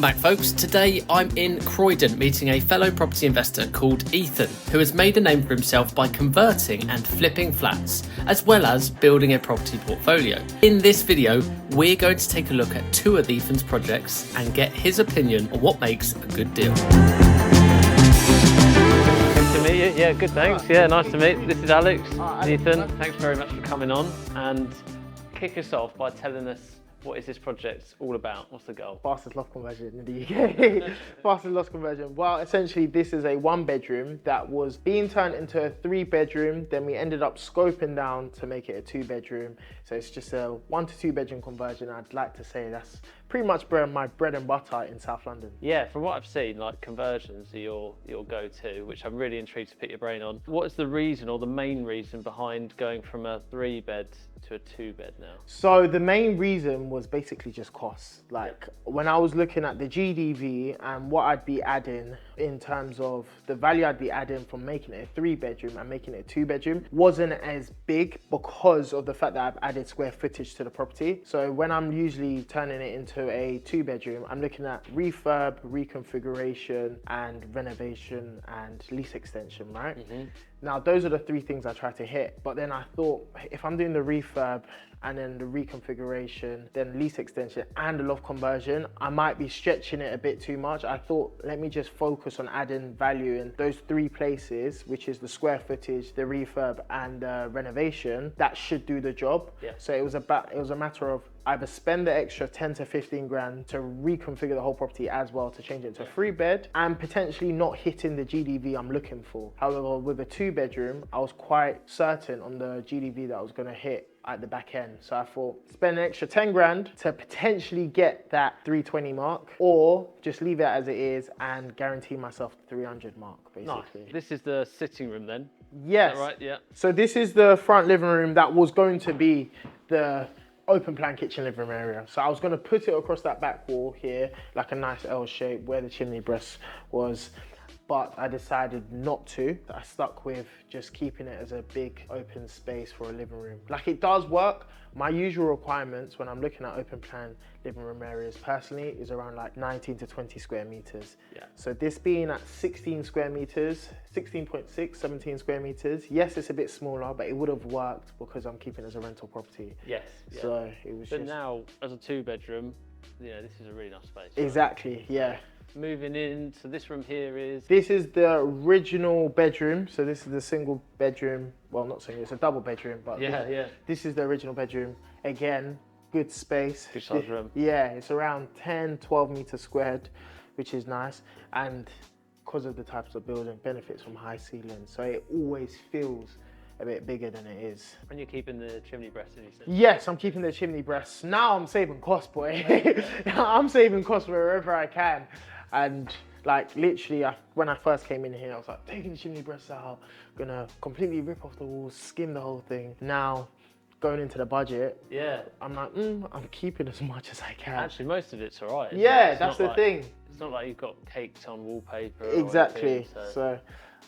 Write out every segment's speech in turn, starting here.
back, folks. Today I'm in Croydon meeting a fellow property investor called Ethan, who has made a name for himself by converting and flipping flats, as well as building a property portfolio. In this video, we're going to take a look at two of Ethan's projects and get his opinion on what makes a good deal. Good to meet you. Yeah, good, thanks. Yeah, nice to meet you. This is Alex. Ethan, thanks very much for coming on, and kick us off by telling us, what is this project all about? What's the goal? Fastest loft conversion in the UK. Fastest loft conversion. Well, essentially, this is a 1-bedroom that was being turned into a 3-bedroom. Then we ended up scoping down to make it a 2-bedroom. So it's just a 1 to 2-bedroom conversion. I'd like to say that's pretty much my bread and butter in South London. Yeah, from what I've seen, like conversions are your go-to, which I'm really intrigued to pick your brain on. What is the reason or the main reason behind going from a 3-bed to a 2-bed now? So the main reason was basically just costs. Like when I was looking at the GDV and what I'd be adding in terms of the value I'd be adding from making it a 3-bedroom and making it a 2-bedroom wasn't as big because of the fact that I've added square footage to the property. So when I'm usually turning it into a 2-bedroom, I'm looking at refurb, reconfiguration, and renovation and lease extension, right? Now, those are the 3 things I try to hit. But then I thought, if I'm doing the refurb and then the reconfiguration, then lease extension and the loft conversion, I might be stretching it a bit too much. I thought, let me just focus on adding value in those 3 places, which is the square footage, the refurb, and the renovation. That should do the job. Yeah. So it was a matter of either spend the extra 10 to 15 grand to reconfigure the whole property as well, to change it to a 3-bed and potentially not hitting the GDV I'm looking for. However, with a 2-bedroom, I was quite certain on the GDV that I was gonna hit at the back end. So I thought, spend an extra 10 grand to potentially get that 320 mark, or just leave it as it is and guarantee myself the 300 mark, basically. Nice. This is the sitting room then? Yes. Is that right? Yeah. So this is the front living room that was going to be the open plan kitchen living room area. So I was going to put it across that back wall here, like a nice L shape where the chimney breast was, but I decided not to. I stuck with just keeping it as a big open space for a living room. Like, it does work. My usual requirements when I'm looking at open plan living room areas personally is around like 19 to 20 square meters. Yeah. So this being at 16 square meters, 16.6, 17 square meters. Yes, it's a bit smaller, but it would have worked because I'm keeping it as a rental property. Yes. Yeah. So it was But now, as a 2-bedroom, this is a really nice space. Right? Exactly, yeah. Moving in, so this room here is... This is the original bedroom. So this is the single bedroom. Well, not single, it's a double bedroom, but this is the original bedroom. Again, good space. Good size room. Yeah, it's around 10, 12 meters squared, which is nice. And because of the types of building, benefits from high ceilings. So it always feels a bit bigger than it is. And you're keeping the chimney breast, as you said? Yes, I'm keeping the chimney breasts. Now I'm saving cost, boy. I'm saving cost wherever I can. And like literally, when I first came in here, I was like, taking the chimney breasts out, gonna completely rip off the walls, skim the whole thing. Now, going into the budget, I'm like, I'm keeping as much as I can. Actually, most of it's all right. Yeah, that's the thing. It's not like you've got caked on wallpaper. Exactly. Or anything, so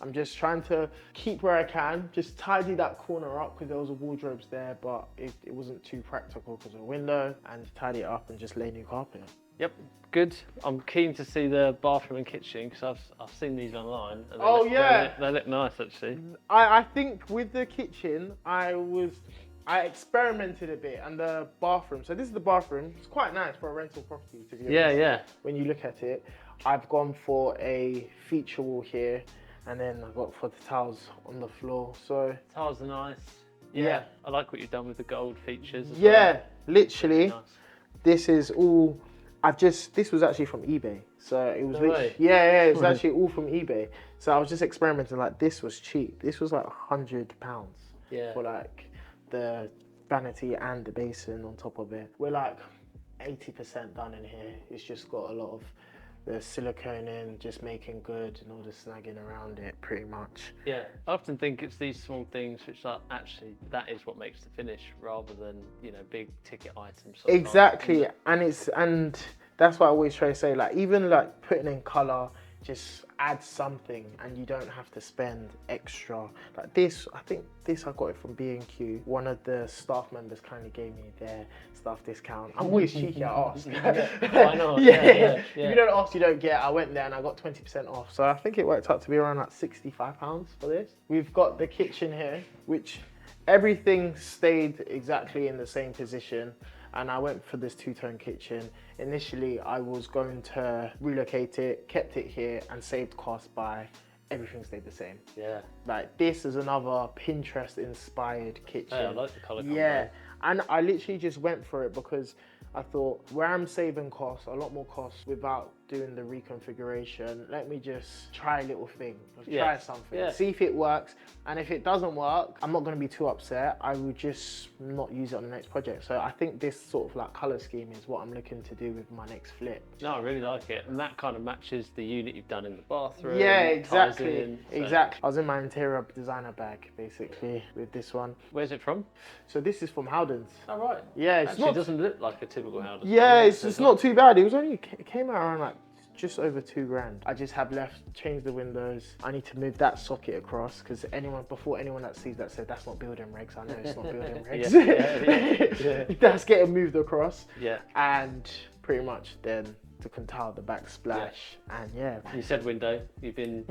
I'm just trying to keep where I can, just tidy that corner up because there was a wardrobes there, but it wasn't too practical because of the window, and tidy it up and just lay new carpet. Yep, good. I'm keen to see the bathroom and kitchen because I've seen these online. And they look nice actually. I think with the kitchen, I experimented a bit, and the bathroom. So this is the bathroom. It's quite nice for a rental property, to be honest. Yeah. When you look at it, I've gone for a feature wall here, and then I've got for the towels on the floor. So tiles are nice. Yeah. I like what you've done with the gold features as well. Literally. Nice. This is all. This was actually from eBay. So it was it was actually all from eBay. So I was just experimenting, like, this was cheap. This was like £100 for like the vanity and the basin on top of it. We're like 80% done in here. It's just got a lot of the silicone in, just making good, and all the snagging around it, pretty much. Yeah, I often think it's these small things which are actually, that is what makes the finish, rather than, big ticket items. Exactly, and that's what I always try to say, like, even like putting in colour, just add something and you don't have to spend extra. Like this, I think this I got it from B&Q. One of the staff members kindly gave me their staff discount. I'm always cheeky, I ask. Why not? Yeah. If you don't ask, you don't get. I went there and I got 20% off. So I think it worked out to be around like £65 for this. We've got the kitchen here, which everything stayed exactly in the same position. And I went for this two-tone kitchen. Initially, I was going to relocate it, kept it here, and saved cost by everything stayed the same. Yeah. Like this is another Pinterest-inspired kitchen. Yeah, I like the colour combo. Yeah, and I literally just went for it because I thought where I'm saving costs, a lot more costs without doing the reconfiguration, let me just try a little thing, try something, see if it works. And if it doesn't work, I'm not going to be too upset. I will just not use it on the next project. So I think this sort of like color scheme is what I'm looking to do with my next flip. No, I really like it. And that kind of matches the unit you've done in the bathroom. Yeah, exactly. In, so. Exactly. I was in my interior designer bag, basically, with this one. Where's it from? So this is from Howdens. Oh, right. Yeah, it's actually not... doesn't look like a typical Howdens. Yeah, it's not too bad. It was only, it came out around like just over £2 grand. I just have left, change the windows. I need to move that socket across because before anyone that sees that said that's not building regs, I know it's not building regs. That's getting moved across. Yeah. And pretty much then to tile the backsplash. And yeah. You said window. You've been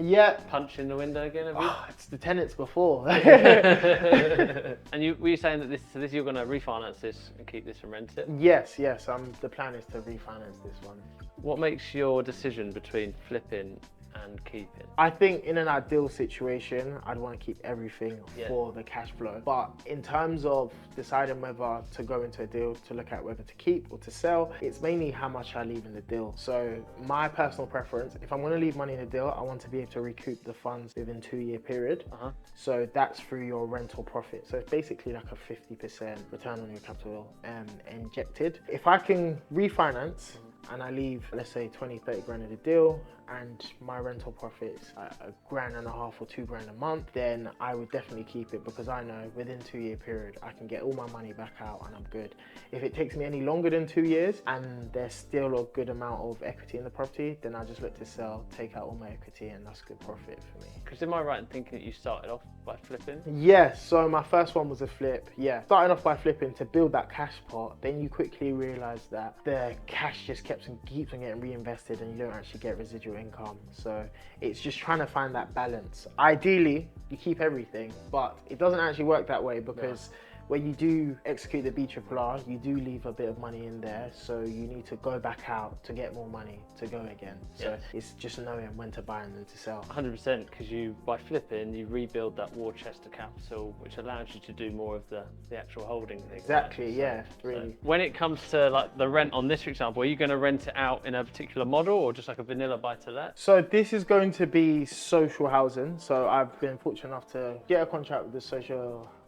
punching the window again, have you? Oh, it's the tenants before. And were you saying that this you're going to refinance this and keep this and rent it? Yes. The plan is to refinance this one. What makes your decision between flipping and keeping? I think in an ideal situation, I'd want to keep everything for the cash flow. But in terms of deciding whether to go into a deal, to look at whether to keep or to sell, it's mainly how much I leave in the deal. So my personal preference, if I'm going to leave money in a deal, I want to be able to recoup the funds within 2-year period. So that's through your rental profit. So it's basically like a 50% return on your capital injected. If I can refinance, and I leave, let's say 20-30 grand in the deal, and my rental profits $1.5 grand or £2 a month, then I would definitely keep it because I know within 2-year period I can get all my money back out and I'm good. If it takes me any longer than 2 years and there's still a good amount of equity in the property, then I just look to sell, take out all my equity, and that's good profit for me. Because am I right in thinking that you started off by flipping? Yeah, so my first one was a flip. Yeah, starting off by flipping to build that cash pot, then you quickly realise that the cash just keeps on getting reinvested and you don't actually get residual income. So it's just trying to find that balance. Ideally, you keep everything, but it doesn't actually work that way because when you do execute the BRRR, you do leave a bit of money in there, so you need to go back out to get more money to go again. So it's just knowing when to buy and when to sell. 100%, because by flipping, you rebuild that war chest of capital, which allows you to do more of the actual holding thing. Exactly, right? yeah, really. So when it comes to like the rent on this, for example, are you going to rent it out in a particular model or just like a vanilla buy-to-let? So this is going to be social housing. So I've been fortunate enough to get a contract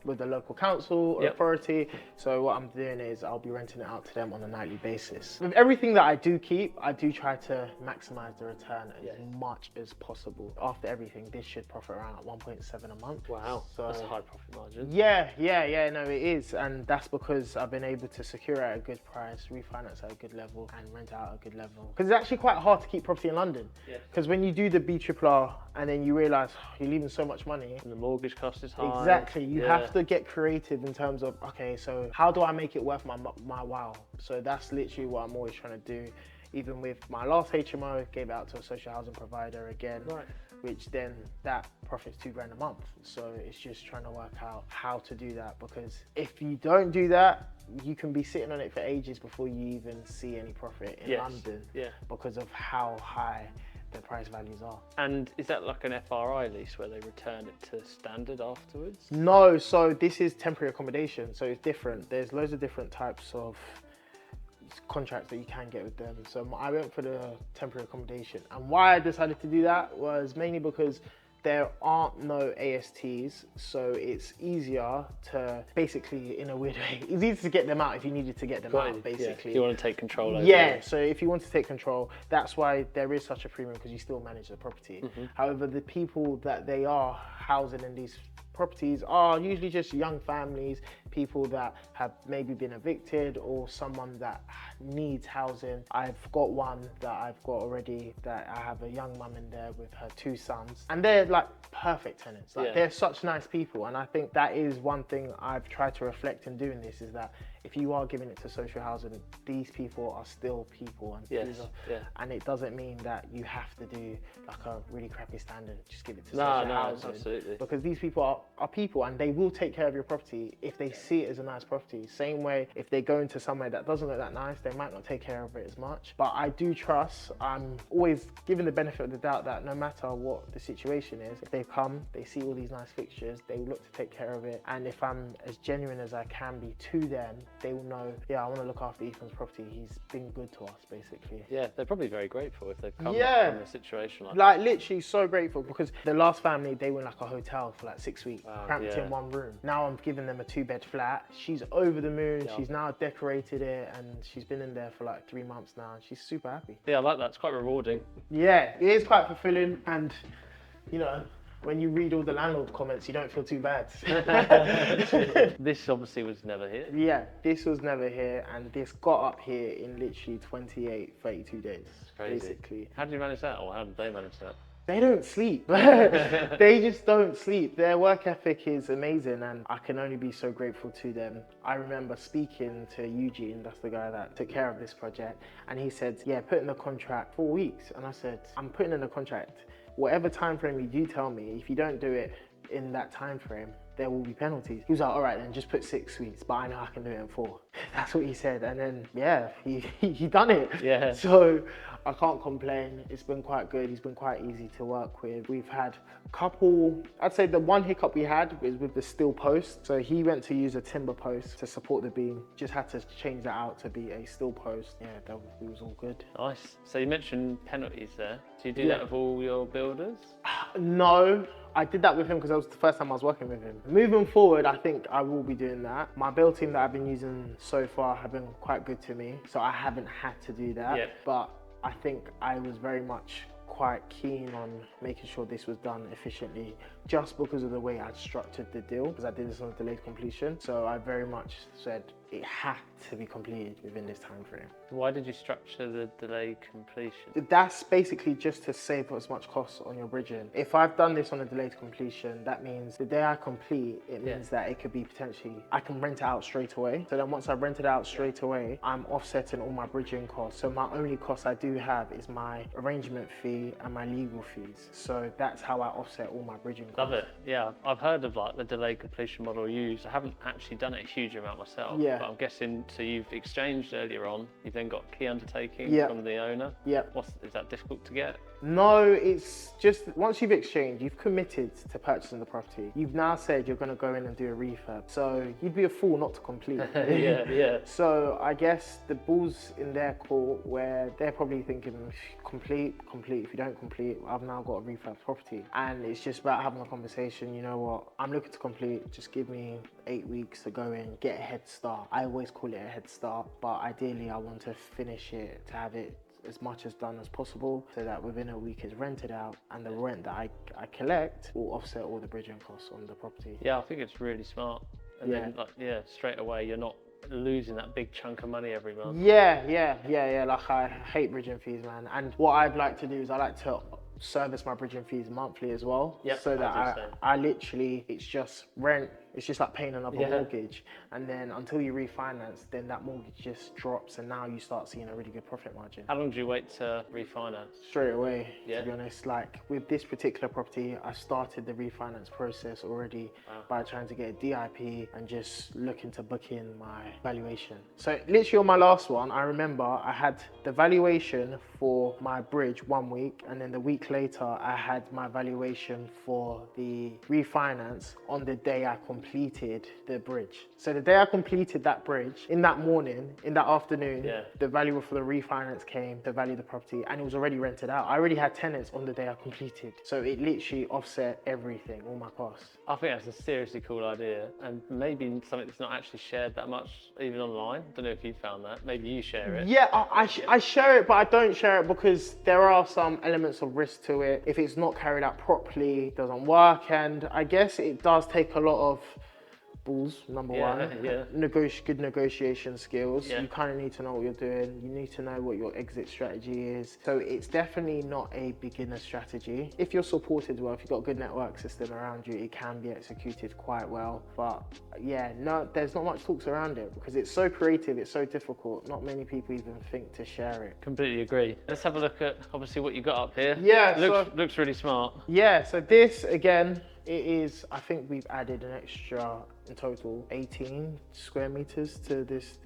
with the local council or authority. So what I'm doing is I'll be renting it out to them on a nightly basis. With everything that I do keep, I do try to maximize the return as much as possible. After everything, this should profit around 1.7 a month. Wow, so that's a high profit margin. Yeah, no, it is. And that's because I've been able to secure at a good price, refinance at a good level, and rent out at a good level. Because it's actually quite hard to keep property in London. Because when you do the BRRR and then you realize you're leaving so much money. And the mortgage cost is high. Exactly, you have to get creative in terms of, okay, so how do I make it worth my while? So that's literally what I'm always trying to do. Even with my last HMO, gave it out to a social housing provider again, which then that profits £2 grand a month. So it's just trying to work out how to do that, because if you don't do that, you can be sitting on it for ages before you even see any profit in London because of how high the price values are. And is that like an FRI lease where they return it to standard afterwards? No, so this is temporary accommodation, so it's different. There's loads of different types of contracts that you can get with them. So I went for the temporary accommodation, and why I decided to do that was mainly because there aren't no ASTs, so it's easier to basically, in a weird way, it's easier to get them out if you needed to get them out, basically. You want to take control over it. So if you want to take control, that's why there is such a premium, because you still manage the property. However, the people that they are housing in these properties are usually just young families, people that have maybe been evicted, or someone that needs housing. I've got one that I've got already, that I have a young mum in there with her 2 sons, and they're like perfect tenants. Like they're such nice people, and I think that is one thing I've tried to reflect in doing this, is that if you are giving it to social housing, these people are still people, and and it doesn't mean that you have to do like a really crappy standard, just give it to social housing. Absolutely. Because these people are people, and they will take care of your property if they see it as a nice property. Same way, if they go into somewhere that doesn't look that nice, they might not take care of it as much. But I do trust, I'm always given the benefit of the doubt that no matter what the situation is, if they come, they see all these nice fixtures, they will look to take care of it. And if I'm as genuine as I can be to them, they will know, yeah, I want to look after Ethan's property. He's been good to us, basically. Yeah, they're probably very grateful if they've come from a situation like that. Literally so grateful, because the last family, they were in like a hotel for like 6 weeks, cramped in one room. Now I'm giving them a 2-bed flat. She's over the moon. Yeah. She's now decorated it, and she's been in there for like 3 months now, and she's super happy. Yeah, I like that. It's quite rewarding. Yeah, it is quite fulfilling, and you know, when you read all the landlord comments, you don't feel too bad. This obviously was never here. Yeah, this was never here, and this got up here in literally 32 days. It's crazy. Basically. How did you manage that, or how did they manage that? They don't sleep. They just don't sleep. Their work ethic is amazing, and I can only be so grateful to them. I remember speaking to Eugene, that's the guy that took care of this project, and he said, yeah, put in the contract 4 weeks. And I said, I'm putting in the contract. Whatever time frame you do tell me, if you don't do it in that time frame, there will be penalties. He was like, all right, then just put 6 weeks, but I know I can do it in 4. That's what he said. And then, yeah, he done it. Yeah. So I can't complain. It's been quite good. He's been quite easy to work with. We've had a couple, I'd say the one hiccup we had was with the steel post. So he went to use a timber post to support the beam. Just had to change that out to be a steel post. Yeah, it was all good. Nice. So you mentioned penalties there. Do you do that with all your builders? No, I did that with him because that was the first time I was working with him. Moving forward, I think I will be doing that. My build team that I've been using so far have been quite good to me, so I haven't had to do that. Yep. But I think I was very much quite keen on making sure this was done efficiently, just because of the way I'd structured the deal, because I did this on a delayed completion. So I very much said it had to be completed within this time frame. Why did you structure the delayed completion? That's basically just to save as much cost on your bridging. If I've done this on a delayed completion, that means the day I complete, it means that it could be potentially, I can rent it out straight away. So then once I've rented out straight away, I'm offsetting all my bridging costs. So my only cost I do have is my arrangement fee and my legal fees. So that's how I offset all my bridging costs. Love it. Yeah, I've heard of like the delayed completion model used. I haven't actually done it a huge amount myself. Yeah. But I'm guessing, so you've exchanged earlier on, you've then got key undertaking from the owner. Yeah. Is that difficult to get? No, it's just once you've exchanged, you've committed to purchasing the property. You've now said you're going to go in and do a refurb. So you'd be a fool not to complete. Yeah. So I guess the ball's in their court, where they're probably thinking, complete. If you don't complete, I've now got a refurb property. And it's just about having a conversation. You know what? I'm looking to complete. Just give me 8 weeks to go in, get a head start. I always call it a head start, but ideally I want to finish it, to have it as much as done as possible, so that within a week it's rented out, and the rent that I collect will offset all the bridging costs on the property. Yeah, I think it's really smart. And then straight away you're not losing that big chunk of money every month. Yeah. Like, I hate bridging fees, man. And what I'd like to do is I like to service my bridging fees monthly as well. So that I literally, it's just rent. It's just like paying another mortgage, and then until you refinance, then that mortgage just drops, and now you start seeing a really good profit margin. How long do you wait to refinance? Straight away, to be honest. Like with this particular property, I started the refinance process already by trying to get a DIP and just looking to book in my valuation. So literally on my last one, I remember I had the valuation for my bridge 1 week, and then the week later I had my valuation for the refinance on the day I completed completed the bridge. So the day I completed that bridge, in that morning, in that afternoon, the valuer for the refinance came to value the property, and it was already rented out. I already had tenants on the day I completed. So it literally offset everything, all my costs. I think that's a seriously cool idea, and maybe something that's not actually shared that much even online. Don't know if you found that. Maybe you share it. Yeah, I share it, but I don't share it because there are some elements of risk to it. If it's not carried out properly, it doesn't work, and I guess it does take a lot of balls, number one. Good negotiation skills. You kind of need to know what you're doing. You need to know what your exit strategy is. So it's definitely not a beginner strategy. If you're supported well, if you've got a good network system around you, it can be executed quite well. But yeah, no, there's not much talks around it because it's so creative, it's so difficult. Not many people even think to share it. Completely agree. Let's have a look at obviously what you got up here. Yeah, looks really smart. Yeah, so this again, it is, I think we've added an extra, in total, 18 square meters to this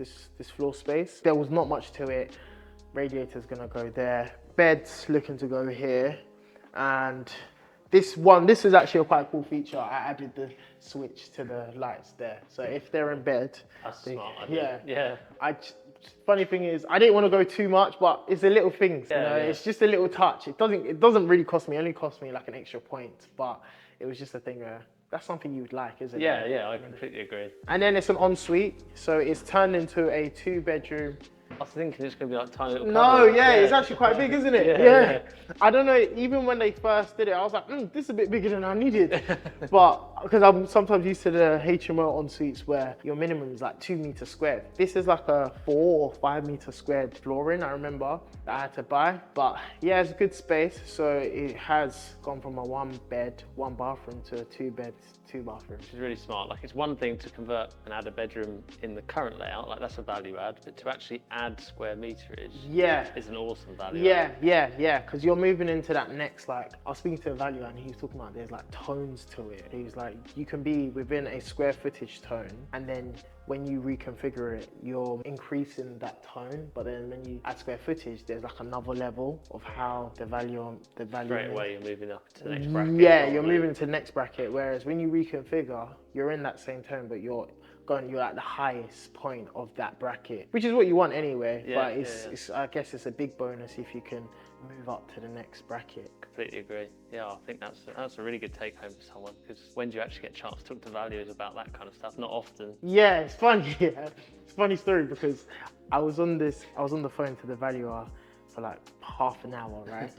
floor space. There was not much to it. Radiator's gonna go there. Bed's looking to go here. And this is actually a quite cool feature. I added the switch to the lights there. So if they're in bed. That's smart, I think. Yeah. Funny thing is, I didn't want to go too much, but it's the little things, you know? It's just a little touch. It doesn't really cost me, it only cost me like an extra point, but it was just a thing where that's something you would like, isn't it? Yeah, I completely agree. And then it's an ensuite, so it's turned into a 2-bedroom. I was thinking it's going to be like tiny little No, it's actually quite big, isn't it? Yeah. I don't know, even when they first did it, I was like, this is a bit bigger than I needed. But, because I'm sometimes used to the HMO ensuites where your minimum is like 2 meters squared. This is like a 4 or 5 meter squared flooring, I remember, that I had to buy. But yeah, it's a good space. So it has gone from a 1 bed, 1 bathroom to a 2 bed, 2 bathrooms. Which is really smart. Like, it's one thing to convert and add a bedroom in the current layout, like that's a value add, but to actually add square meterage is an awesome value add. Yeah, because you're moving into that next, like, I was speaking to a valuer and he was talking about there's like tones to it. He was like, you can be within a square footage tone, and then when you reconfigure it, you're increasing that tone, but then when you add square footage, there's like another level of how the value. Straight away, you're moving up to the next bracket. Yeah, you're moving to the next bracket, whereas when you reconfigure, you're in that same tone, but you're at the highest point of that bracket, which is what you want anyway. But it's I guess it's a big bonus if you can move up to the next bracket. Completely agree. Yeah, I think that's a really good take home for someone, because when do you actually get a chance to talk to valuers about that kind of stuff? Not often. Yeah, it's funny. Yeah. It's a funny story because I was on the phone to the valuer for like half an hour, right?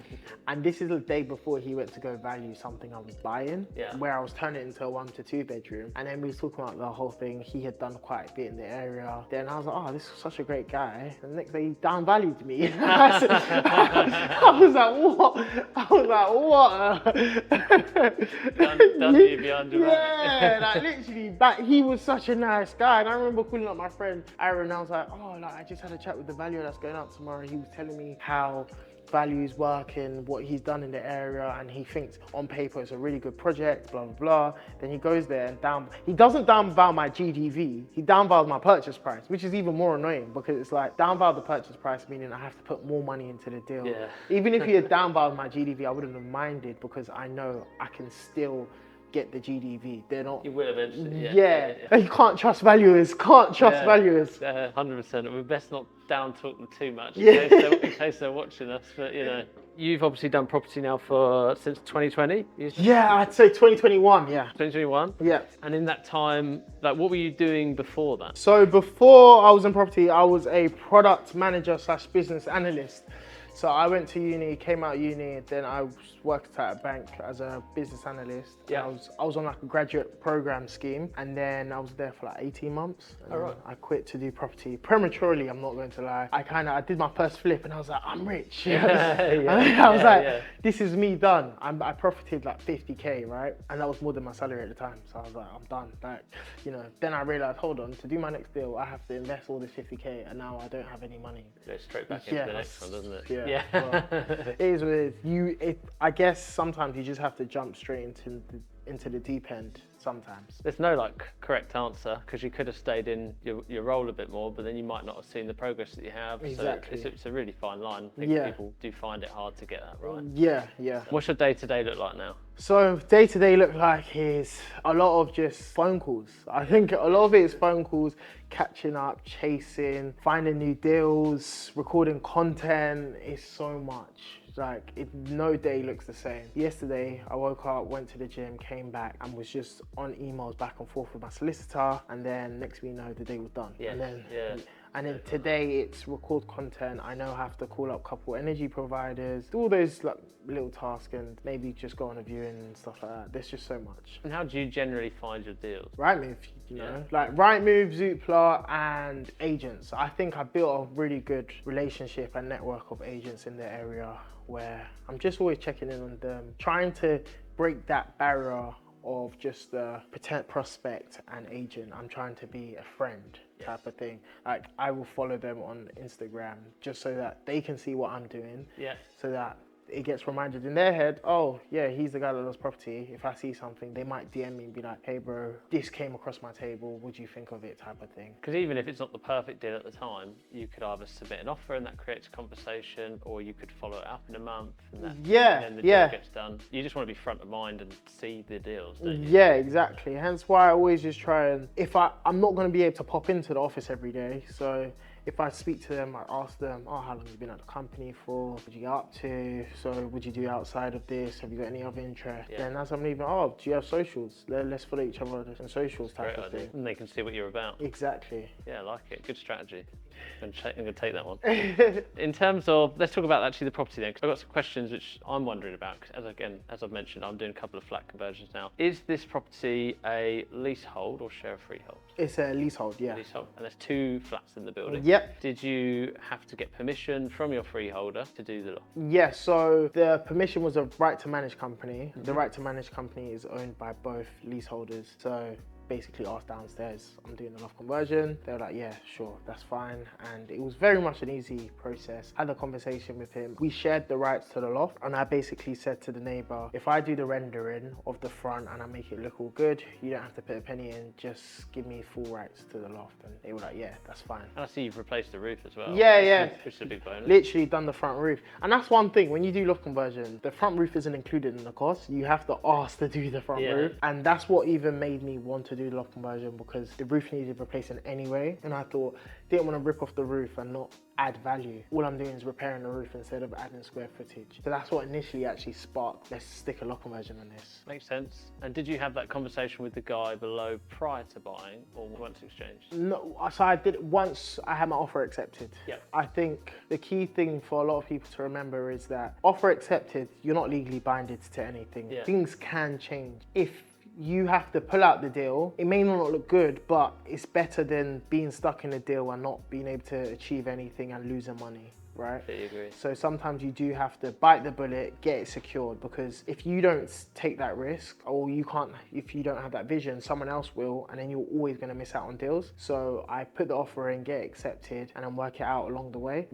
And this is the day before he went to go value something I was buying, where I was turning it into a 1 to 2 bedroom. And then we was talking about the whole thing. He had done quite a bit in the area. Then I was like, oh, this is such a great guy. And the next day he downvalued me. I was like, what? Done you beyond your Yeah, like literally, he was such a nice guy. And I remember calling up my friend Aaron, and I was like, oh, like I just had a chat with the valuer that's going out tomorrow. He was telling me how values work and what he's done in the area, and he thinks on paper it's a really good project, blah blah blah. Then he goes there and he doesn't downvalue my GDV, he downvalues my purchase price, which is even more annoying because it's like downvalue the purchase price, meaning I have to put more money into the deal. Even if he had downvalued my GDV, I wouldn't have minded because I know I can still get the GDV. They're not. You will eventually. You can't trust valuers. Valuers. 100%. We best not down talk them too much in case they're watching us. But you know, you've obviously done property now since 2020. Yeah, I'd say 2021. Yeah. 2021. Yeah. And in that time, like, what were you doing before that? So before I was in property, I was a product manager / business analyst. So I went to uni, came out of uni, then I worked at a bank as a business analyst. Yeah. I was on like a graduate program scheme, and then I was there for like 18 months. All right. I quit to do property prematurely, I'm not going to lie. I did my first flip and I was like, I'm rich. I was like, this is me done. I profited like 50K, right? And that was more than my salary at the time. So I was like, I'm done. Like, you know, then I realized, hold on, to do my next deal, I have to invest all this 50K, and now I don't have any money. Go straight back into the next one, doesn't it? Yeah. Well, it is what it is. I guess sometimes you just have to jump straight into into the deep end sometimes. There's no like correct answer, because you could have stayed in your role a bit more, but then you might not have seen the progress that you have. Exactly. So it's a really fine line. I think people do find it hard to get that right. Yeah, yeah. What's your day-to-day look like now? So day to day look like is a lot of just phone calls. I think a lot of it is phone calls, catching up, chasing, finding new deals, recording content. It's so much. Like, no day looks the same. Yesterday, I woke up, went to the gym, came back, and was just on emails back and forth with my solicitor. And then next thing you know, the day was done. Yes. And then today it's record content. I now have to call up a couple energy providers, do all those like little tasks, and maybe just go on a viewing and stuff like that. There's just so much. And how do you generally find your deals? Rightmove, you know, like Rightmove, Zoopla, and agents. I think I built a really good relationship and network of agents in the area where I'm just always checking in on them, trying to break that barrier of just the potential prospect and agent. I'm trying to be a friend type of thing. Like, I will follow them on Instagram just so that they can see what I'm doing. Yeah. So that it gets reminded in their head, oh yeah, he's the guy that does property. If I see something, they might DM me and be like, hey bro, this came across my table, what do you think of it, type of thing. Because even if it's not the perfect deal at the time, you could either submit an offer and that creates a conversation, or you could follow it up in a month and then the deal gets done. You just want to be front of mind and see the deals, don't you? Yeah, exactly. Hence why I always just try and, if I'm not going to be able to pop into the office every day, so if I speak to them, I ask them, oh, how long have you been at the company for? What you get up to? So what you do outside of this? Have you got any other interest? Then as I'm leaving, oh, do you have socials? Let's follow each other on socials type of thing. And they can see what you're about. Exactly. Yeah, I like it. Good strategy. I'm going to take that one. In terms of, let's talk about actually the property then, because I've got some questions which I'm wondering about, because as I've mentioned, I'm doing a couple of flat conversions now. Is this property a leasehold or share a freehold? It's a leasehold, yeah. Leasehold, and there's 2 flats in the building. Yep. Did you have to get permission from your freeholder to do the loft? Yeah, so the permission was a right to manage company. The right to manage company is owned by both leaseholders. So basically asked downstairs, I'm doing a loft conversion. They were like, yeah, sure, that's fine. And it was very much an easy process. Had a conversation with him. We shared the rights to the loft, and I basically said to the neighbor, if I do the rendering of the front and I make it look all good, you don't have to put a penny in, just give me full rights to the loft. And they were like, yeah, that's fine. And I see you've replaced the roof as well. Yeah. Which is a big bonus. Literally done the front roof. And that's one thing, when you do loft conversion, the front roof isn't included in the cost. You have to ask to do the front roof. And that's what even made me want to do the loft conversion, because the roof needed replacing anyway. And I thought, didn't want to rip off the roof and not add value. All I'm doing is repairing the roof instead of adding square footage. So that's what initially actually sparked, let's stick a loft conversion on this. Makes sense. And did you have that conversation with the guy below prior to buying, or once exchanged? No, so I did it once I had my offer accepted. Yeah. I think the key thing for a lot of people to remember is that offer accepted, you're not legally binded to anything. Yeah. Things can change. If you have to pull out the deal, it may not look good, but it's better than being stuck in a deal and not being able to achieve anything and losing money. Right? I agree. So sometimes you do have to bite the bullet, get it secured, because if you don't take that risk, or if you don't have that vision, someone else will, and then you're always going to miss out on deals. So I put the offer in, get it accepted, and then work it out along the way.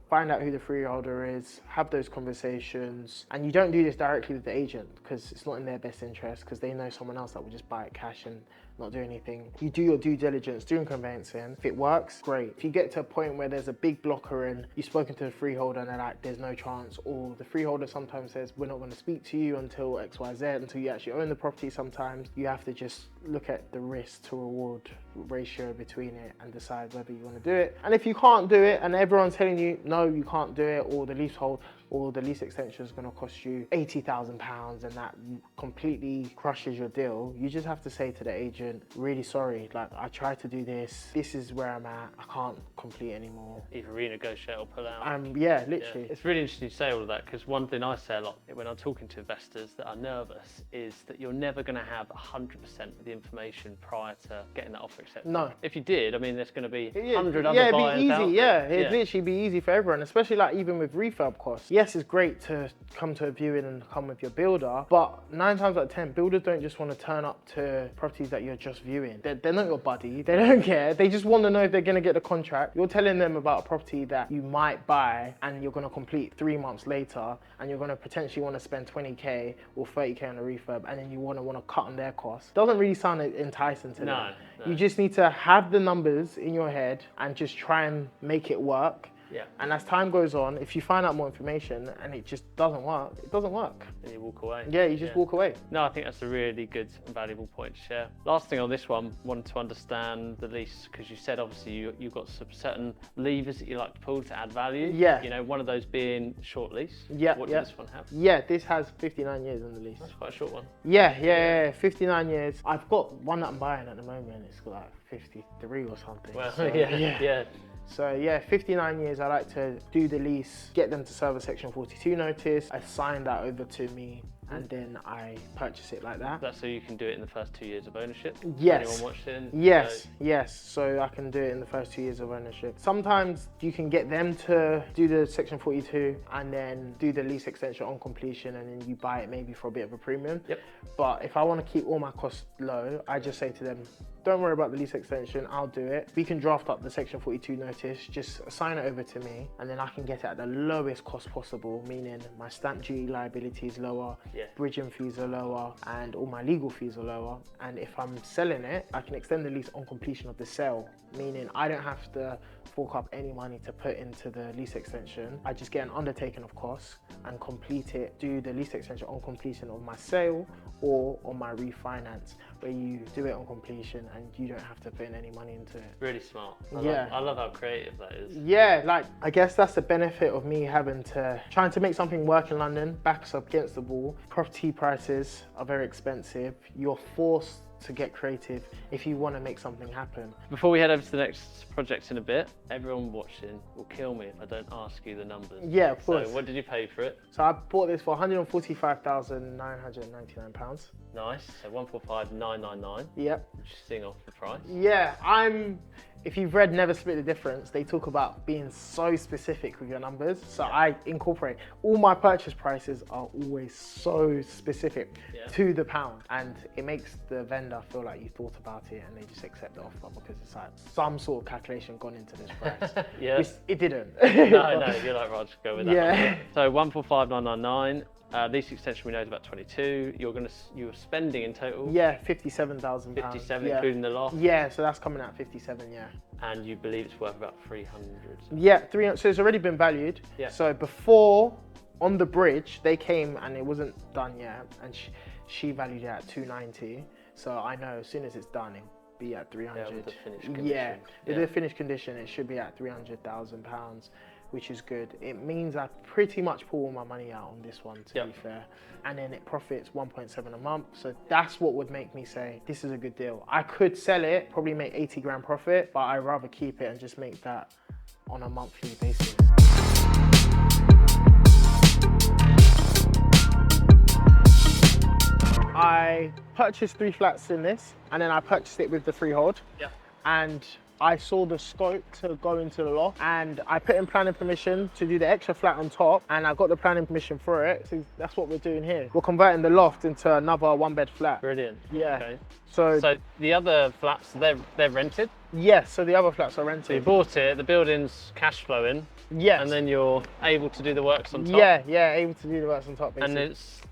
Find out who the freeholder is, have those conversations, and you don't do this directly with the agent because it's not in their best interest, because they know someone else that will just buy it cash and not do anything. You do your due diligence during conveyancing. If it works, great. If you get to a point where there's a big blocker and you've spoken to the freeholder and they're like, there's no chance, or the freeholder sometimes says, we're not going to speak to you until XYZ, until you actually own the property sometimes, you have to just look at the risk to reward ratio between it and decide whether you want to do it. And if you can't do it and everyone's telling you, no, you can't do it, or the leasehold or the lease extension is going to cost you £80,000 and that completely crushes your deal, you just have to say to the agent, really sorry, like I tried to do this is where I'm at, I can't complete anymore. Either renegotiate or pull out. Yeah, literally. Yeah. It's really interesting you say all of that, because one thing I say a lot when I'm talking to investors that are nervous is that you're never going to have 100% of the information prior to getting that offer accepted. No. If you did, I mean, there's going to be 100 other buyers it'd be easy, out there. it'd literally be easy for everyone, especially like even with refurb costs. yes, it's great to come to a viewing and come with your builder, but 9 times out of 10, builders don't just want to turn up to properties that you're just viewing. They're not your buddy. They don't care. They just want to know if they're going to get the contract. You're telling them about a property that you might buy and you're going to complete 3 months later, and you're going to potentially want to spend 20k or 30k on a refurb, and then you want to cut on their costs. Doesn't really sound enticing to them. No. You just need to have the numbers in your head and just try and make it work. Yeah. And as time goes on, if you find out more information and it just doesn't work, it doesn't work. And you walk away. Yeah, you just walk away. No, I think that's a really good and valuable point to share. Last thing on this one, wanted to understand the lease, because you said obviously you've got some certain levers that you like to pull to add value. Yeah. You know, one of those being short lease. Yeah. What does this one have? Yeah, this has 59 years on the lease. That's quite a short one. Yeah, 59 years. I've got one that I'm buying at the moment. It's got like 53 or something. Well, So, yeah. So yeah, 59 years. I like to do the lease, get them to serve a Section 42 notice. I sign that over to me, and then I purchase it like that. That's so you can do it in the first 2 years of ownership. Yes. For anyone watching. Yes. So I can do it in the first 2 years of ownership. Sometimes you can get them to do the Section 42 and then do the lease extension on completion, and then you buy it maybe for a bit of a premium. Yep. But if I want to keep all my costs low, I just say to them, don't worry about the lease extension, I'll do it. We can draft up the Section 42 notice, just sign it over to me, and then I can get it at the lowest cost possible, meaning my stamp duty liability is lower, bridging fees are lower, and all my legal fees are lower. And if I'm selling it, I can extend the lease on completion of the sale, meaning I don't have to fork up any money to put into the lease extension. I just get an undertaking of costs and complete it, do the lease extension on completion of my sale or on my refinance, where you do it on completion and you don't have to put in any money into it. Really smart. I love how creative that is. Yeah, like I guess that's the benefit of me trying to make something work in London, backs up against the wall. Property prices are very expensive. You're forced to get creative if you want to make something happen. Before we head over to the next project in a bit, everyone watching will kill me if I don't ask you the numbers. Yeah, of course. So what did you pay for it? So I bought this for £145,999. Nice. So 145,999. Yep. Just sing off the price. Yeah, if you've read Never Split the Difference, they talk about being so specific with your numbers. So I incorporate, all my purchase prices are always so specific to the pound. And it makes the vendor feel like you thought about it and they just accept the offer because it's like some sort of calculation gone into this price. It didn't. No, you're like, Raj, go with that. Yeah. So 145,999. Lease extension we know is about 22. You're spending in total. Yeah, £57,000. 57, including the loft. Yeah, so that's coming out 57. Yeah. And you believe it's worth about 300. Yeah, 300. So it's already been valued. Yeah. So before, on the bridge, they came and it wasn't done yet, and she valued it at 290. So I know as soon as it's done, it'll be at 300. Yeah, with the finished condition. With the finished condition, it should be at £300,000. Which is good. It means I pretty much pull all my money out on this one, to be fair. And then it profits 1.7 a month. So that's what would make me say, this is a good deal. I could sell it, probably make 80 grand profit, but I'd rather keep it and just make that on a monthly basis. I purchased 3 flats in this, and then I purchased it with the freehold. Yeah. And I saw the scope to go into the loft, and I put in planning permission to do the extra flat on top, and I got the planning permission for it. So that's what we're doing here. We're converting the loft into another 1-bed flat. Brilliant. Yeah. Okay. So the other flats, they're rented? Yes, so the other flats are rented. So you bought it, the building's cash flowing. Yes. And then you're able to do the works on top. Yeah, able to do the works on top, basically. And it's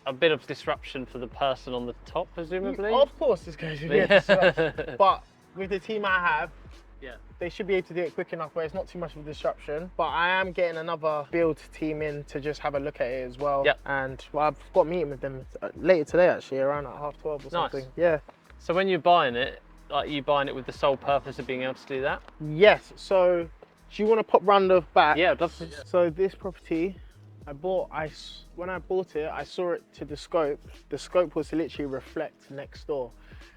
a bit of disruption for the person on the top, presumably? Of course it's going to be a disruption. But with the team I have, they should be able to do it quick enough where it's not too much of a disruption. But I am getting another build team in to just have a look at it as well. Yep. And I've got a meeting with them later today, actually, around like 12:30 or something. Nice. Yeah. So when you're buying it, like you buying it with the sole purpose of being able to do that? Yes. So do you want to pop round the back? Yeah, definitely. Yeah. So this property, when I bought it, I saw it to the scope. The scope was to literally reflect next door.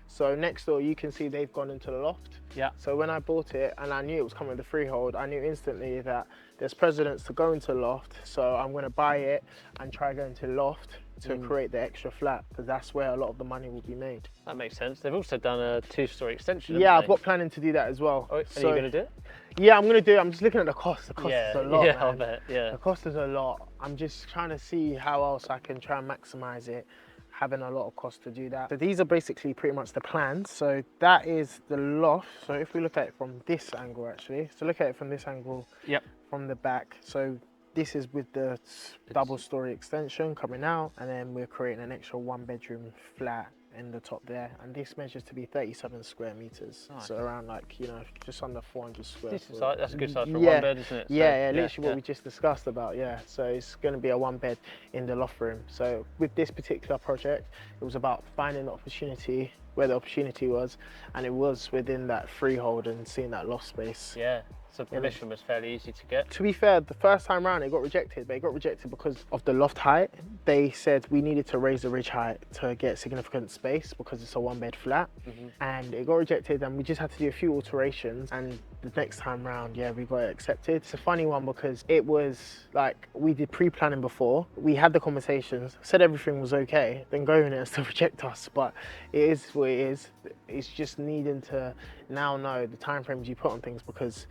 So next door, you can see they've gone into the loft. Yeah. So when I bought it and I knew it was coming with a freehold, I knew instantly that there's precedence to go into the loft. So I'm going to buy it and try going to the loft to create the extra flat, because that's where a lot of the money will be made. That makes sense. They've also done a 2-story extension. Yeah, I've got planning to do that as well. Oh, so, are you going to do it? Yeah, I'm going to do it. I'm just looking at the cost. The cost Yeah, is a lot, yeah, man. I'll bet, yeah. The cost is a lot. I'm just trying to see how else I can try and maximize it, having a lot of cost to do that. So these are basically pretty much the plans. So that is the loft. So if we look at it from this angle, actually, so look at it from this angle, Yep. from the back. So this is with the double-story extension coming out, and then we're creating an extra 1-bedroom flat in the top there, and this measures to be 37 square meters. Nice. So around, like, you know, just under 400 square Decent foot. size. That's a good size for a Yeah. 1 bed, isn't it? So, Yeah, literally what we just discussed about, yeah. So it's going to be a 1-bed in the loft room. So with this particular project, it was about finding the opportunity where the opportunity was, and it was within that freehold and seeing that loft space. Yeah. So permission was fairly easy to get. To be fair, the first time round it got rejected, but it got rejected because of the loft height. They said we needed to raise the ridge height to get significant space because it's a 1-bed flat, and it got rejected, and we just had to do a few alterations, and the next time round, yeah, we got it accepted. It's a funny one because it was like, we did pre-planning before, we had the conversations, said everything was okay, then go in it and still reject us, but it is what it is. It's just needing to now know the timeframes you put on things, because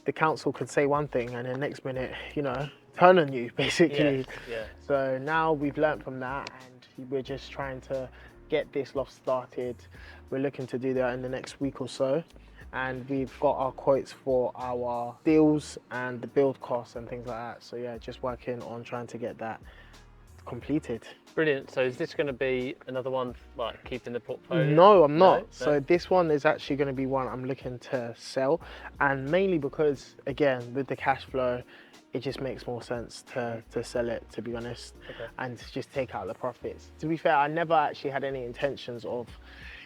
the council could say one thing and then next minute, you know, turn on you, basically. Yeah. So now we've learned from that, and we're just trying to get this loft started. We're looking to do that in the next week or so, and we've got our quotes for our deals and the build costs and things like that. So yeah, just working on trying to get that completed. Brilliant. So is this going to be another one, like, keeping the portfolio? No, I'm not. No? So this one is actually going to be one I'm looking to sell, and mainly because, again, with the cash flow, it just makes more sense to sell it, to be honest, and to just take out the profits. To be fair, I never actually had any intentions of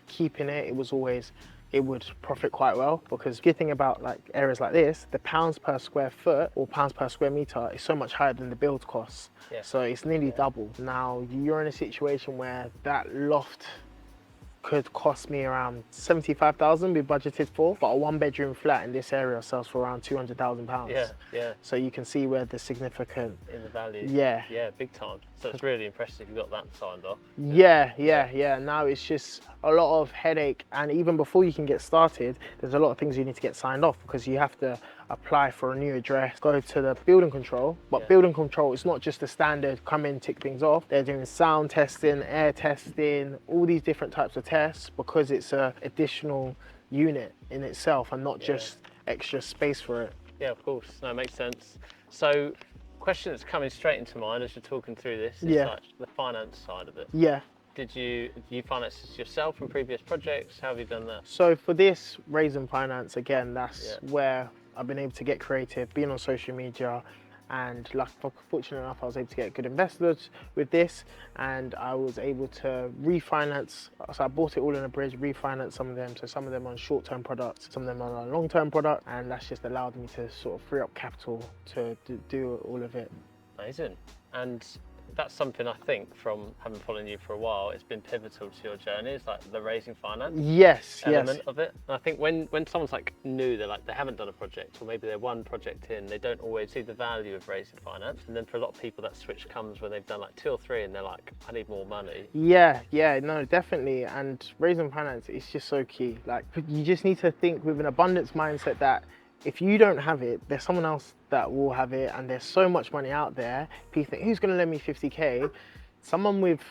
keeping it. It was always, it would profit quite well, because good thing about like areas like this, the pounds per square foot or pounds per square meter is so much higher than the build costs. Yeah. So it's nearly double. Now you're in a situation where that loft could cost me around 75,000 we budgeted for, but a 1-bedroom flat in this area sells for around 200,000 pounds. Yeah, yeah. So you can see where the significant, In the value. yeah. Yeah, big time. So it's really impressive you got that signed off. Yeah. Now it's just a lot of headache, and even before you can get started, there's a lot of things you need to get signed off, because you have to apply for a new address, go to the building control. But building control, it's not just the standard come in, tick things off. They're doing sound testing, air testing, all these different types of tests, because it's a additional unit in itself and not just extra space for it. Yeah, of course. No, it makes sense. So, question that's coming straight into mind as you're talking through this is like the finance side of it. Yeah. Did you finance this yourself from previous projects? How have you done that? So for this raising finance, again, that's where I've been able to get creative, being on social media, and like, fortunate enough, I was able to get good investors with this, and I was able to refinance. So I bought it all in a bridge, refinance some of them. So some of them on short-term products, some of them on a long-term product, and that's just allowed me to sort of free up capital to do all of it. Amazing. And that's something I think, from having followed you for a while, it's been pivotal to your journey. It's like the raising finance element of it. And I think when someone's like new, they're like, they haven't done a project, or maybe they're one project in, they don't always see the value of raising finance. And then for a lot of people, that switch comes when they've done like 2 or 3 and they're like, I need more money. Yeah, no, definitely. And raising finance is just so key. Like, you just need to think with an abundance mindset that if you don't have it, there's someone else that will have it, and there's so much money out there. People think, who's gonna lend me 50K? Someone with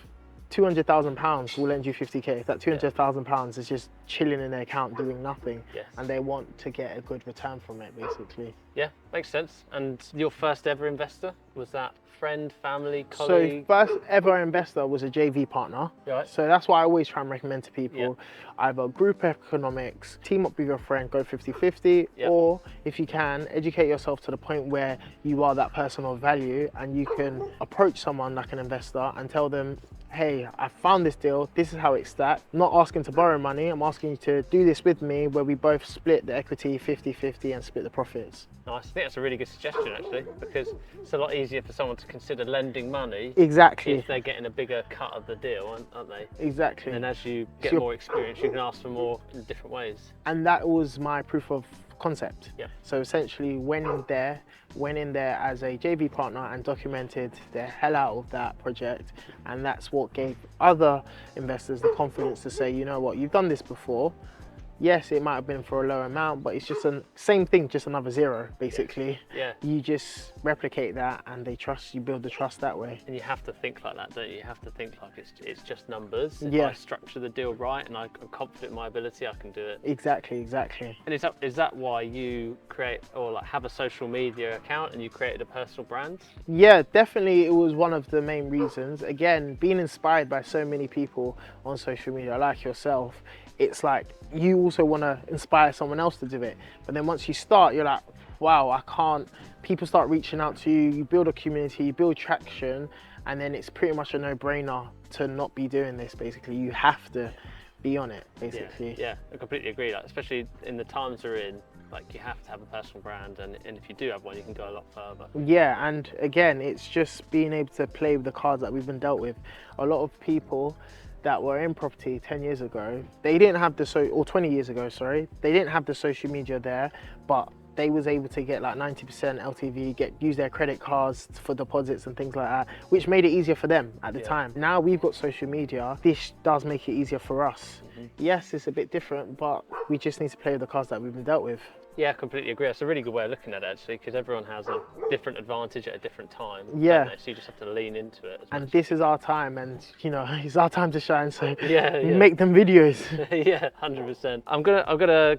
£200,000 will lend you 50K. If that £200,000 is just chilling in their account doing nothing, and they want to get a good return from it, basically. Yeah, makes sense. And your first ever investor, was that friend, family, colleague? So first ever investor was a JV partner. Right. So that's why I always try and recommend to people, either group economics, team up with your friend, go 50-50, or if you can, educate yourself to the point where you are that person of value, and you can approach someone like an investor and tell them, hey, I found this deal, this is how it's stacked. I'm not asking to borrow money, I'm asking you to do this with me, where we both split the equity 50-50 and split the profits. Nice. I think that's a really good suggestion, actually, because it's a lot easier for someone to consider lending money Exactly. if they're getting a bigger cut of the deal, aren't they? Exactly. And as you get So more experience, you can ask for more in different ways. and that was my proof of concept. Yeah. So essentially went in there as a JV partner and documented the hell out of that project, and that's what gave other investors the confidence to say, you know what, you've done this before. Yes, it might have been for a lower amount, but it's just the same thing, just another zero, basically. Yeah. You just replicate that and they trust you, build the trust that way. And you have to think like that, don't you? You have to think like it's just numbers. If Yeah. I structure the deal right and I'm confident in my ability, I can do it. Exactly. And is that why you create or like have a social media account and you created a personal brand? Yeah, definitely it was one of the main reasons. Again, being inspired by so many people on social media like yourself, it's like you also want to inspire someone else to do it. But then once you start, you're like, wow, I can't. People start reaching out to you, you build a community, you build traction, and then it's pretty much a no-brainer to not be doing this, basically. You have to be on it, basically. Yeah, I completely agree. Like, especially in the times we're in, like you have to have a personal brand, and if you do have one, you can go a lot further. Yeah, and again, it's just being able to play with the cards that we've been dealt with. A lot of people that were in property 10 years ago, they didn't have or 20 years ago, sorry, they didn't have the social media there, but they was able to get like 90% LTV, use their credit cards for deposits and things like that, which made it easier for them at the time. Now we've got social media, this does make it easier for us. Yes, it's a bit different, but we just need to play with the cards that we've been dealt with. Yeah, I completely agree. That's a really good way of looking at it, actually, because everyone has a different advantage at a different time. Yeah. Don't they? So you just have to lean into it. And this is our time, and you know, it's our time to shine. So Yeah. make them videos. Yeah, 100%. I'm gonna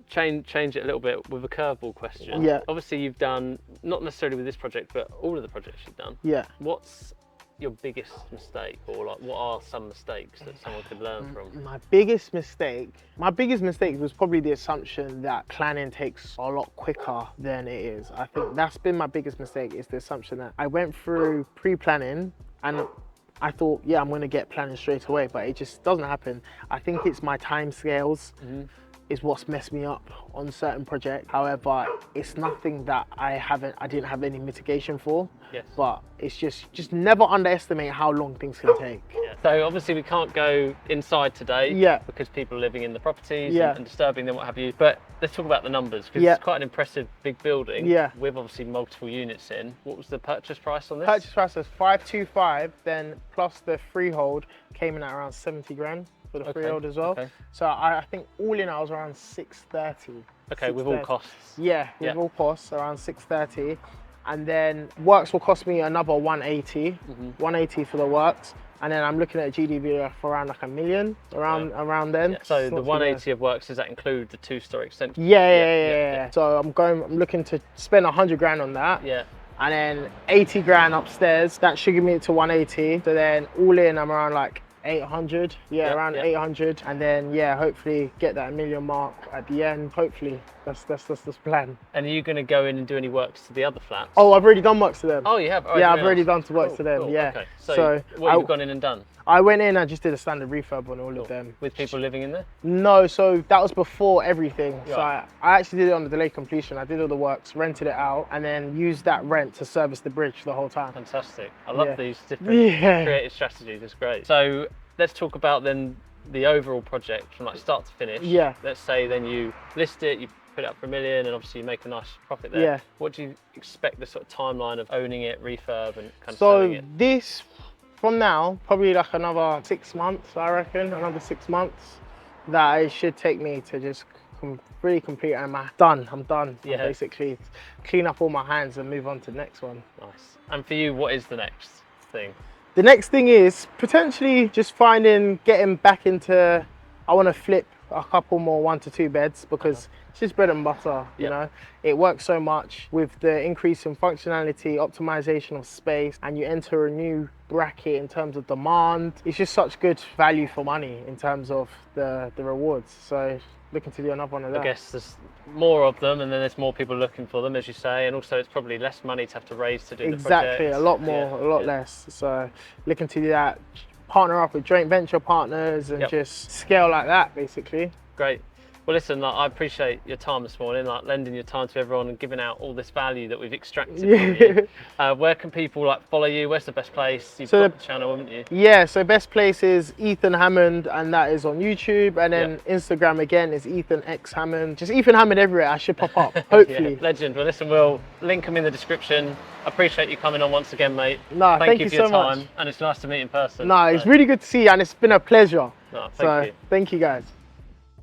change it a little bit with a curveball question. Yeah. Obviously, you've done not necessarily with this project, but all of the projects you've done. Yeah. What's your biggest mistake, or like what are some mistakes that someone could learn from? My biggest mistake was probably the assumption that planning takes a lot quicker than it is. I think that's been my biggest mistake, is the assumption that I went through pre-planning and I thought, yeah, I'm going to get planning straight away, but it just doesn't happen. I think it's my time scales is what's messed me up on certain projects. However, it's nothing that I didn't have any mitigation for. Yes. But it's just never underestimate how long things can take. Yeah. So obviously we can't go inside today. Yeah. Because people are living in the properties Yeah. and disturbing them, what have you. But let's talk about the numbers, because Yeah. it's quite an impressive big building. Yeah. With obviously multiple units in. What was the purchase price on this? Purchase price was 525, then plus the freehold came in at around 70 grand for the freehold as well. Okay. So I think all in I was around 630. Okay, with all 630. costs. Yeah, with Yeah. all costs around 630. And then works will cost me another 180, 180 for the works. And then I'm looking at a GDV for around like $1 million, around then. Yeah. So It's the not too 180 of works, does that include the 2-story extension? Yeah. So I'm looking to spend 100 grand on that. Yeah. And then 80 grand upstairs. That should give me to 180. So then all in, I'm around like 800. Yeah, around 800. And then hopefully get that $1 million mark at the end. Hopefully, that's the plan. And are you going to go in and do any works to the other flats? Oh, I've already done works to them. Oh, you have? Oh, Yeah, I've already done works to them. Cool. Yeah. Okay. So what have you gone in and done? I went in and just did a standard refurb on all of them. With people living in there? No, so that was before everything. So Right. I actually did it on the delayed completion. I did all the works, rented it out, and then used that rent to service the bridge the whole time. Fantastic. I love Yeah. these different creative strategies. It's great. So let's talk about then the overall project from like start to finish. Yeah. Let's say then you list it, you put it up for $1 million, and obviously you make a nice profit there. Yeah. What do you expect the sort of timeline of owning it, refurb, and kind of selling So it? this, from now, probably like another 6 months, I reckon, another 6 months, that it should take me to just really complete, and I'm done. Yeah. Basically clean up all my hands and move on to the next one. Nice. And for you, what is the next thing? The next thing is potentially just getting back into, I want to flip a couple more 1 to 2 beds, because it's just bread and butter, you know. It works so much with the increase in functionality, optimization of space, and you enter a new bracket in terms of demand. It's just such good value for money in terms of the rewards. So looking to do another one of that. I guess there's more of them, and then there's more people looking for them, as you say, and also it's probably less money to have to raise to do the project. Exactly, a lot more, a lot less. So looking to do that, partner up with joint venture partners, and just scale like that, basically. Great. Well, listen, like, I appreciate your time this morning, like lending your time to everyone and giving out all this value that we've extracted from you. Where can people like follow you? Where's the best place? You've got the channel, haven't you? Yeah, so best place is Ethan Hammond, and that is on YouTube, and then Instagram again is Ethan X Hammond. Just Ethan Hammond everywhere. I should pop up, hopefully. Legend. Well, listen, we'll link them in the description. Appreciate you coming on once again, mate. No, thank you for your so time, much. and it's nice to meet in person. No, it's really good to see you, and it's been a pleasure. No, Thank you guys.